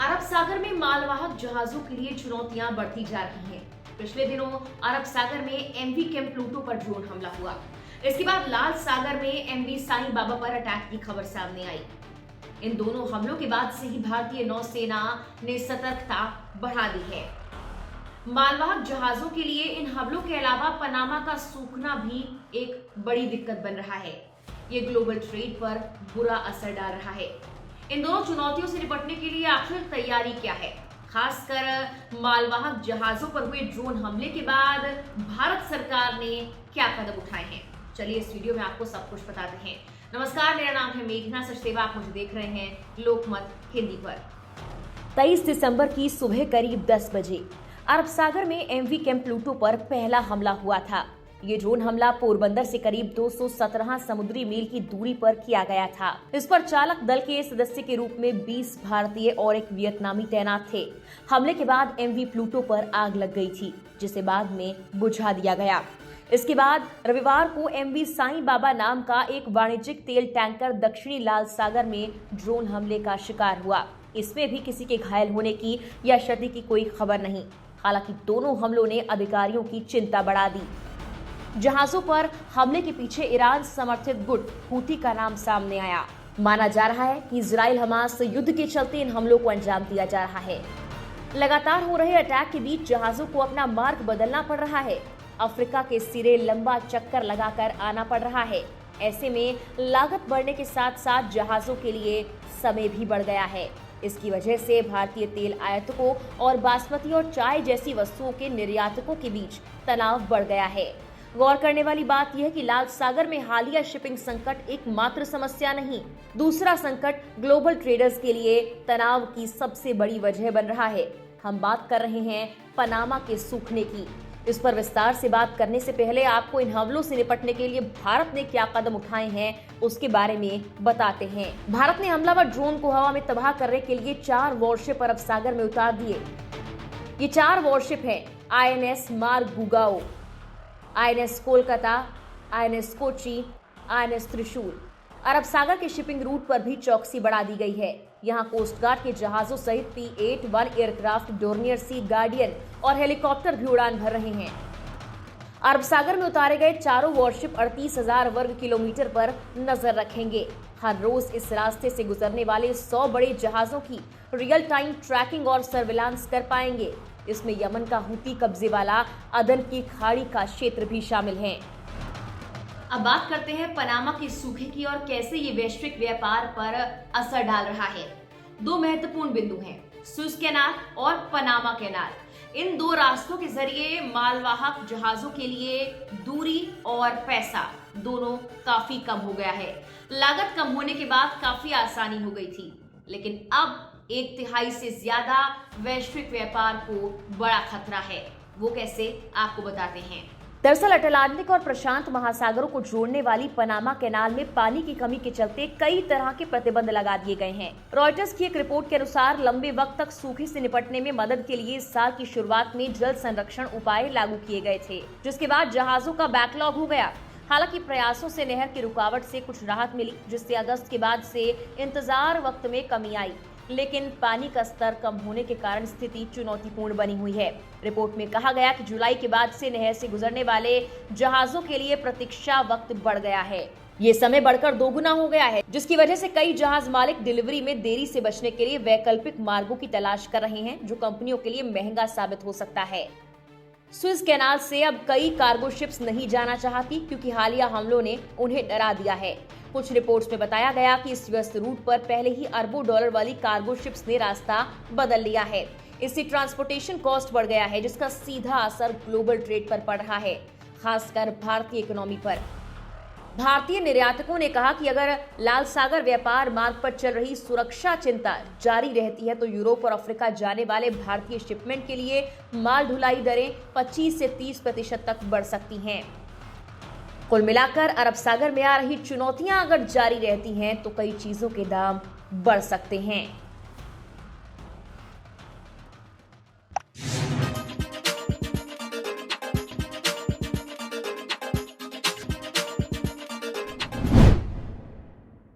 अरब सागर में मालवाहक जहाजों के लिए चुनौतियां बढ़ती जा रही हैं। पिछले दिनों अरब सागर में एमवी कैंप प्लूटो पर ड्रोन हमला हुआ। इसके बाद लाल सागर में एमवी साईं बाबा पर अटैक की खबर सामने आई। इन दोनों हमलों के बाद से ही भारतीय नौसेना ने सतर्कता बढ़ा दी है। मालवाहक जहाजों के लिए इन हमलों के अलावा पनामा का सूखना भी एक बड़ी दिक्कत बन रहा है। ये ग्लोबल ट्रेड पर बुरा असर डाल रहा है। इन दोनों चुनौतियों से निपटने के लिए आखिर तैयारी क्या है? खासकर मालवाहक जहाजों पर हुए ड्रोन हमले के बाद भारत सरकार ने क्या कदम उठाए हैं? चलिए इस वीडियो में आपको सब कुछ बताते हैं। नमस्कार, मेरा नाम है मेघना सचदेवा। आप मुझे देख रहे हैं लोकमत हिंदी पर। 23 दिसंबर की सुबह करीब 10 बजे अरब सागर में एमवी कैंप प्लूटो पर पहला हमला हुआ था। ये ड्रोन हमला पोरबंदर से करीब 217 समुद्री मील की दूरी पर किया गया था। इस पर चालक दल के सदस्य के रूप में 20 भारतीय और एक वियतनामी तैनात थे। हमले के बाद एमवी प्लूटो पर आग लग गई थी, जिसे बाद में बुझा दिया गया। इसके बाद रविवार को एमवी साईं बाबा नाम का एक वाणिज्यिक तेल टैंकर दक्षिणी लाल सागर में ड्रोन हमले का शिकार हुआ। इसमें भी किसी के घायल होने की या क्षति की कोई खबर नहीं। हालांकि दोनों हमलों ने अधिकारियों की चिंता बढ़ा दी। जहाजों पर हमले के पीछे ईरान समर्थित गुट हूती का नाम सामने आया। माना जा रहा है कि इजराइल हमास युद्ध के चलते इन हमलों को अंजाम दिया जा रहा है। लगातार हो रहे अटैक के बीच जहाजों को अपना मार्ग बदलना पड़ रहा है। अफ्रीका के सिरे लंबा चक्कर लगाकर आना पड़ रहा है। ऐसे में लागत बढ़ने के साथ साथ जहाजों के लिए समय भी बढ़ गया है। इसकी वजह से भारतीय तेल आयातकों और बासमती और चाय जैसी वस्तुओं के निर्यातकों के बीच तनाव बढ़ गया है। गौर करने वाली बात यह है कि लाल सागर में हालिया शिपिंग संकट एकमात्र समस्या नहीं, दूसरा संकट ग्लोबल ट्रेडर्स के लिए तनाव की सबसे बड़ी वजह बन रहा है। हम बात कर रहे हैं पनामा के सूखने की। इस पर विस्तार से बात करने से पहले आपको इन हमलों से निपटने के लिए भारत ने क्या कदम उठाए हैं उसके बारे में बताते हैं। भारत ने हमलावर ड्रोन को हवा में तबाह करने के लिए 4 वॉरशिप अरब सागर में उतार दिए। ये 4 वॉरशिप हैं INS मारगुगाओ, INS Kolkata, INS Kochi, INS त्रिशूल। अरब सागर के शिपिंग रूट पर भी चौकसी बढ़ा दी गई है। यहाँ कोस्ट गार्ड के जहाजों सहित P-8-1 एयरक्राफ्ट, डोर्नियर सी गार्डियन और हेलीकॉप्टर भी उड़ान भर रहे हैं। अरब सागर में उतारे गए चारों वॉरशिप 38,000 वर्ग किलोमीटर पर नजर रखेंगे। हर रोज इस रास्ते से गुजरने वाले 100 बड़े जहाजों की रियल टाइम ट्रैकिंग और सर्विलांस कर पाएंगे। इसमें यमन का हूती कब्जे वाला अदन की खाड़ी का क्षेत्र भी शामिल है। अब बात करते हैं पनामा के सूखे की और कैसे ये वैश्विक व्यापार पर असर डाल रहा है। 2 महत्वपूर्ण बिंदु हैं, सुएज कैनाल और पनामा कैनाल। इन 2 रास्तों के जरिए मालवाहक जहाजों के लिए दूरी और पैसा दोनों काफी कम हो गया है। लागत कम होने के बाद काफी आसानी हो गई थी, लेकिन अब 1/3 से ज्यादा वैश्विक व्यापार को बड़ा खतरा है। वो कैसे, आपको बताते हैं। दरअसल अटलांटिक और प्रशांत महासागरों को जोड़ने वाली पनामा कैनाल में पानी की कमी के चलते कई तरह के प्रतिबंध लगा दिए गए हैं। रॉयटर्स की एक रिपोर्ट के अनुसार लंबे वक्त तक सूखे से निपटने में मदद के लिए इस साल की शुरुआत में जल संरक्षण उपाय लागू किए गए थे, जिसके बाद जहाजों का बैकलॉग हो गया। हालांकि प्रयासों से नहर की रुकावट से कुछ राहत मिली, जिससे अगस्त के बाद से इंतजार वक्त में कमी आई। लेकिन पानी का स्तर कम होने के कारण स्थिति चुनौतीपूर्ण बनी हुई है। रिपोर्ट में कहा गया कि जुलाई के बाद से नहर से गुजरने वाले जहाजों के लिए प्रतीक्षा वक्त बढ़ गया है। ये समय बढ़कर 2 गुना हो गया है, जिसकी वजह से कई जहाज मालिक डिलीवरी में देरी से बचने के लिए वैकल्पिक मार्गों की तलाश कर रहे हैं, जो कंपनियों के लिए महंगा साबित हो सकता है। सुएज कैनाल से अब कई कार्गो शिप्स नहीं जाना चाहती, क्योंकि हालिया हमलों ने उन्हें डरा दिया है। कुछ रिपोर्ट्स में बताया गया कि इस व्यस्त रूट पर पहले ही अरबों डॉलर वाली कार्गो शिप्स ने रास्ता बदल लिया है। इससे ट्रांसपोर्टेशन कॉस्ट बढ़ गया है, जिसका सीधा असर ग्लोबल ट्रेड पर पड़ रहा है, खासकर भारतीय इकोनॉमी पर। भारतीय निर्यातकों ने कहा कि अगर लाल सागर व्यापार मार्ग पर चल रही सुरक्षा चिंता जारी रहती है तो यूरोप और अफ्रीका जाने वाले भारतीय शिपमेंट के लिए माल ढुलाई दरें 25 से 30% तक बढ़ सकती हैं। कुल मिलाकर अरब सागर में आ रही चुनौतियां अगर जारी रहती हैं तो कई चीजों के दाम बढ़ सकते हैं।